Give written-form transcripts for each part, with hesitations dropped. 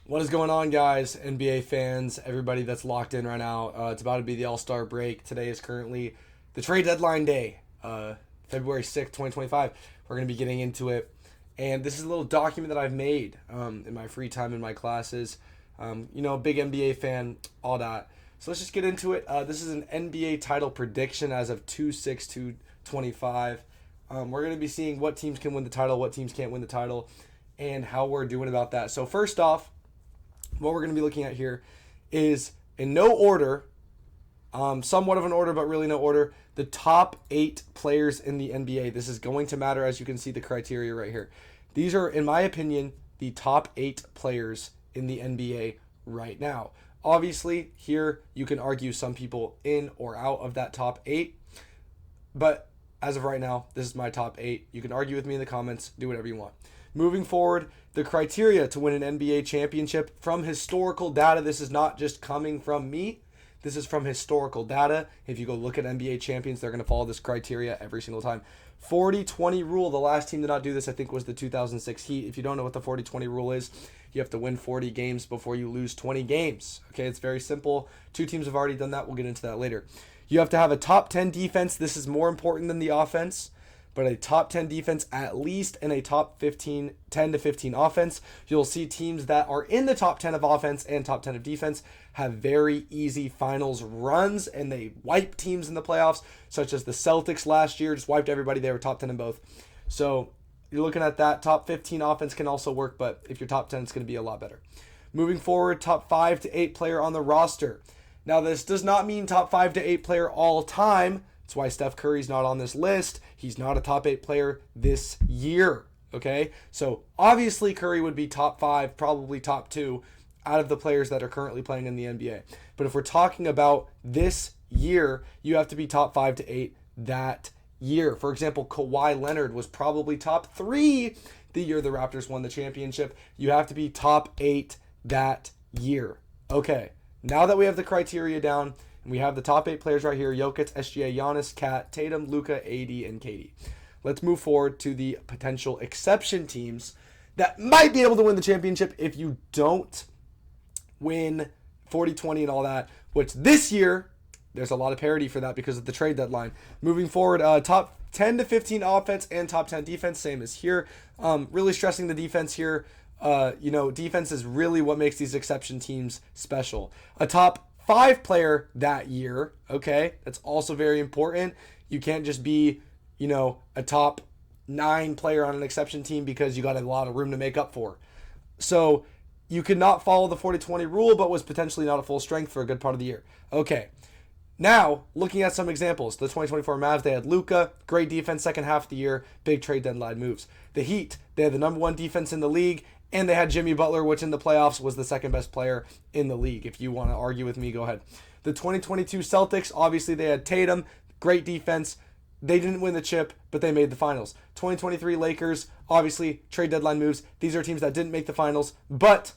What is going on, guys? NBA fans, everybody that's locked in right now. It's about to be the All-Star break. Today is currently the trade deadline day, February 6th, 2025. We're going to be getting into it. And this is a little document that I've made in my free time in my classes. Big NBA fan, all that. So let's just get into it. This is an NBA title prediction as of 2/6/2025. We're going to be seeing what teams can win the title, what teams can't win the title, and how we're doing about that. So first off, what we're going to be looking at here is, in no order, somewhat of an order, but really no order, the top 8 players in the NBA. This is going to matter, as you can see the criteria right here. These are, in my opinion, the top 8 players in the NBA right now. Obviously, here you can argue some people in or out of that top 8, but as of right now, this is my top 8. You can argue with me in the comments, do whatever you want. Moving forward, the criteria to win an NBA championship from historical data. This is not just coming from me. This is from historical data. If you go look at NBA champions, they're going to follow this criteria every single time. 40-20 rule. The last team to not do this, I think, was the 2006 Heat. If you don't know what the 40-20 rule is, you have to win 40 games before you lose 20 games. Okay, it's very simple. 2 teams have already done that. We'll get into that later. You have to have a top 10 defense. This is more important than the offense, but a top 10 defense at least, and a top 10 to 15 offense. You'll see teams that are in the top 10 of offense and top 10 of defense have very easy finals runs, and they wipe teams in the playoffs, such as the Celtics last year. Just wiped everybody. They were top 10 in both. So you're looking at that. Top 15 offense can also work, but if you're top 10, it's going to be a lot better. Moving forward, top 5 to 8 player on the roster. Now, this does not mean top 5 to 8 player all time. That's why Steph Curry's not on this list. He's not a top 8 player this year, okay? So, obviously, Curry would be top 5, probably top 2 out of the players that are currently playing in the NBA. But if we're talking about this year, you have to be top 5 to 8 that year. For example, Kawhi Leonard was probably top 3 the year the Raptors won the championship. You have to be top 8 that year. Okay, now that we have the criteria down, we have the top 8 players right here: Jokic, SGA, Giannis, Kat, Tatum, Luka, AD, and KD. Let's move forward to the potential exception teams that might be able to win the championship if you don't win 40-20 and all that, which this year, there's a lot of parity for that because of the trade deadline. Moving forward, top 10 to 15 offense and top 10 defense, same as here. Really stressing the defense here. Defense is really what makes these exception teams special. A top 5 player that year, okay? That's also very important. You can't just be, a top 9 player on an exception team because you got a lot of room to make up for. So you could not follow the 40-20 rule, but was potentially not at full strength for a good part of the year. Okay. Now, looking at some examples. The 2024 Mavs, they had Luka, great defense second half of the year, big trade deadline moves. The Heat, they had the number 1 defense in the league, and they had Jimmy Butler, which in the playoffs was the second best player in the league. If you want to argue with me, go ahead. The 2022 Celtics, obviously they had Tatum, great defense. They didn't win the chip, but they made the finals. 2023 Lakers, obviously trade deadline moves. These are teams that didn't make the finals, but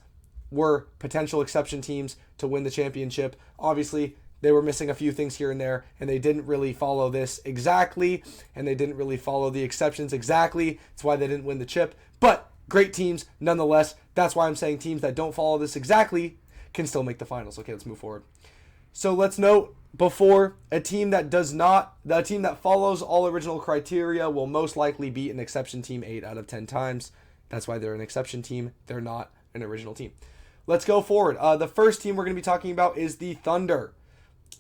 were potential exception teams to win the championship. Obviously, they were missing a few things here and there, and they didn't really follow this exactly, and they didn't really follow the exceptions exactly. That's why they didn't win the chip. But great teams, nonetheless. That's why I'm saying teams that don't follow this exactly can still make the finals. Okay, let's move forward. So let's note before, a team that follows all original criteria will most likely beat an exception team 8 out of 10 times. That's why they're an exception team. They're not an original team. Let's go forward. The first team we're going to be talking about is the Thunder.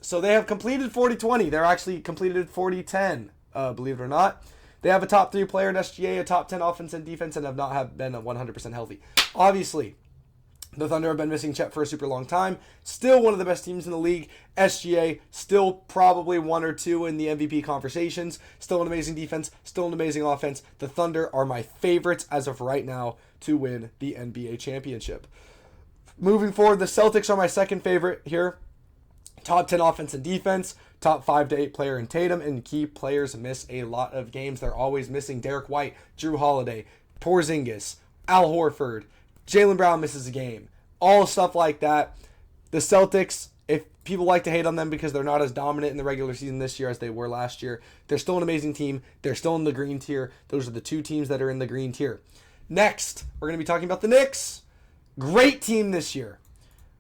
So they have completed 40-20. They're actually completed 40-10, believe it or not. They have a top 3 player in SGA, a top 10 offense and defense, and have not been 100% healthy. Obviously, the Thunder have been missing Chet for a super long time. Still one of the best teams in the league. SGA, still probably 1 or 2 in the MVP conversations. Still an amazing defense. Still an amazing offense. The Thunder are my favorites as of right now to win the NBA championship. Moving forward, the Celtics are my second favorite here. Top 10 offense and defense. Top 5 to 8 player in Tatum, and key players miss a lot of games. They're always missing Derek White, Drew Holiday, Porzingis, Al Horford. Jaylen Brown misses a game. All stuff like that. The Celtics, if people like to hate on them because they're not as dominant in the regular season this year as they were last year, they're still an amazing team. They're still in the green tier. Those are the 2 teams that are in the green tier. Next, we're going to be talking about the Knicks. Great team this year.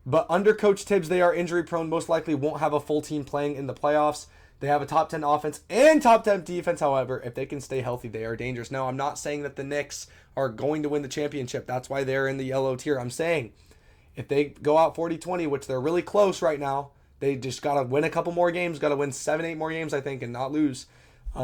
But under Coach Tibbs, they are injury prone. Most likely won't have a full team playing in the playoffs. They have a top 10 offense and top 10 defense. However, if they can stay healthy, they are dangerous. Now, I'm not saying that the Knicks are going to win the championship. That's why they're in the yellow tier. I'm saying if they go out 40-20, which they're really close right now, they just got to win a couple more games, got to win 7-8 more games, I think, and not lose.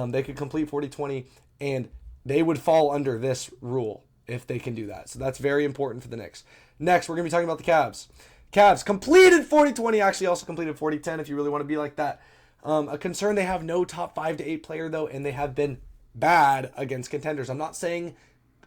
They could complete 40-20, and they would fall under this rule if they can do that. So that's very important for the Knicks. Next, we're going to be talking about the Cavs. Cavs completed 40-20, actually also completed 40-10 if you really want to be like that. A concern, they have no top 5 to 8 player, though, and they have been bad against contenders. I'm not saying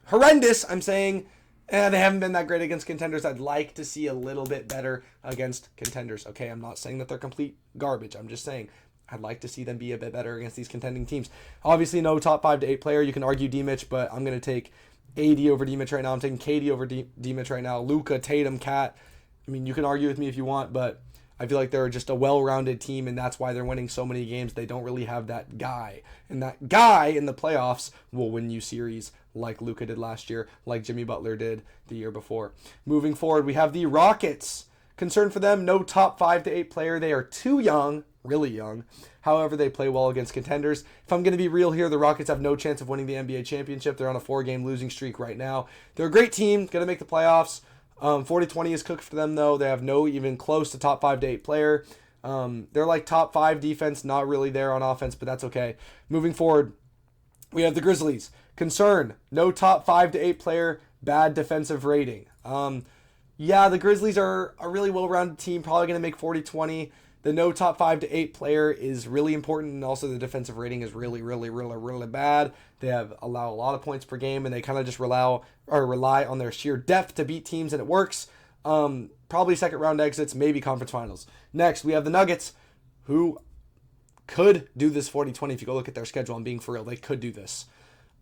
horrendous. I'm saying they haven't been that great against contenders. I'd like to see a little bit better against contenders. Okay, I'm not saying that they're complete garbage. I'm just saying I'd like to see them be a bit better against these contending teams. Obviously, no top 5 to 8 player. You can argue D-Mitch, but I'm going to take AD over D-Mitch right now. I'm taking KD over D-Mitch right now. Luka, Tatum, Cat. I mean, you can argue with me if you want, but I feel like they're just a well-rounded team, and that's why they're winning so many games. They don't really have that guy. And that guy in the playoffs will win you series like Luka did last year, like Jimmy Butler did the year before. Moving forward, we have the Rockets. Concern for them, no top 5 to 8 player. They are too young, really young. However, they play well against contenders. If I'm going to be real here, the Rockets have no chance of winning the NBA championship. They're on a 4-game losing streak right now. They're a great team, going to make the playoffs. 40-20 is cooked for them, though. They have no even close to top 5 to 8 player. They're like top 5 defense, not really there on offense, but that's okay. Moving forward, we have the Grizzlies. Concern, no top 5 to 8 player, bad defensive rating. Yeah, the Grizzlies are a really well-rounded team, probably going to make 40-20. The no top 5 to 8 player is really important, and also the defensive rating is really, really, really, really bad. They allow a lot of points per game, and they kind of just rely on their sheer depth to beat teams, and it works. Probably second round exits, maybe conference finals. Next, we have the Nuggets, who could do this 40-20 if you go look at their schedule. I'm being for real. They could do this.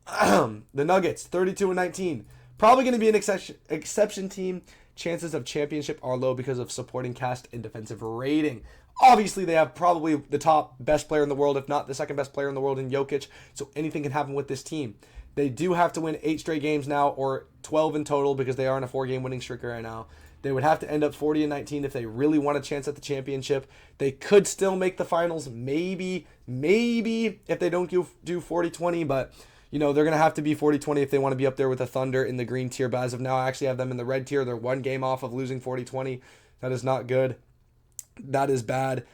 The Nuggets, 32-19. Probably going to be an exception team. Chances of championship are low because of supporting cast and defensive rating. Obviously, they have probably the top best player in the world, if not the second best player in the world in Jokic, so anything can happen with this team. They do have to win 8 straight games now, or 12 in total, because they are on a 4-game winning streak right now. They would have to end up 40-19 if they really want a chance at the championship. They could still make the finals, maybe, if they don't do 40-20, but they're going to have to be 40-20 if they want to be up there with the Thunder in the green tier. But as of now, I actually have them in the red tier. They're 1 game off of losing 40-20. That is not good. That is bad.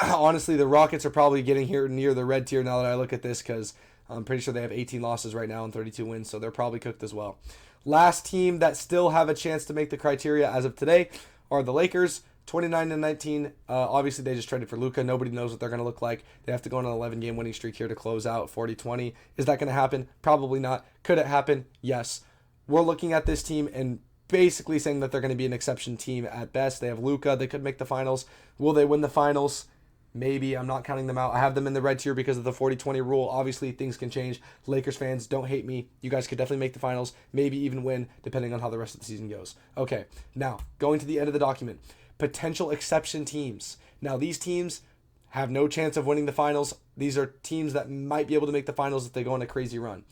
Honestly, the Rockets are probably getting here near the red tier now that I look at this, because I'm pretty sure they have 18 losses right now and 32 wins, so they're probably cooked as well. Last team that still have a chance to make the criteria as of today are the Lakers, 29-19. Obviously, they just traded for Luka. Nobody knows what they're going to look like. They have to go on an 11-game winning streak here to close out 40-20. Is that going to happen? Probably not. Could it happen? Yes. We're looking at this team and basically saying that they're going to be an exception team at best. They have Luka. They could make the finals. Will they win the finals? Maybe. I'm not counting them out. I have them in the red tier because of the 40-20 rule. Obviously, things can change. Lakers fans, don't hate me. You guys could definitely make the finals, maybe even win, depending on how the rest of the season goes. Okay, now, going to the end of the document. Potential exception teams. Now, these teams have no chance of winning the finals. These are teams that might be able to make the finals if they go on a crazy run.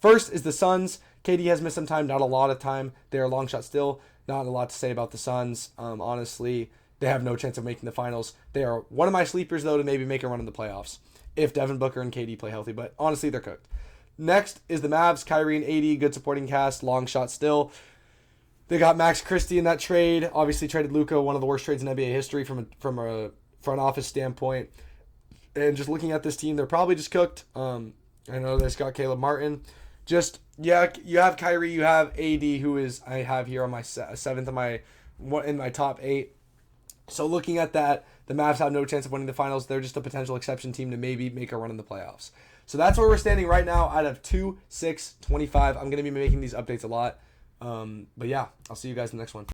First is the Suns. KD has missed some time, not a lot of time. They are a long shot still. Not a lot to say about the Suns. Honestly, they have no chance of making the finals. They are one of my sleepers, though, to maybe make a run in the playoffs if Devin Booker and KD play healthy. But honestly, they're cooked. Next is the Mavs. Kyrie and AD, good supporting cast, long shot still. They got Max Christie in that trade. Obviously traded Luka, one of the worst trades in NBA history from a front office standpoint. And just looking at this team, they're probably just cooked. I know they just got Caleb Martin. Just, yeah, you have Kyrie, you have AD, who is, I have here on my 7th in my top 8. So looking at that, the Mavs have no chance of winning the finals. They're just a potential exception team to maybe make a run in the playoffs. So that's where we're standing right now out of 2, 6, 25. I'm going to be making these updates a lot. But yeah, I'll see you guys in the next one.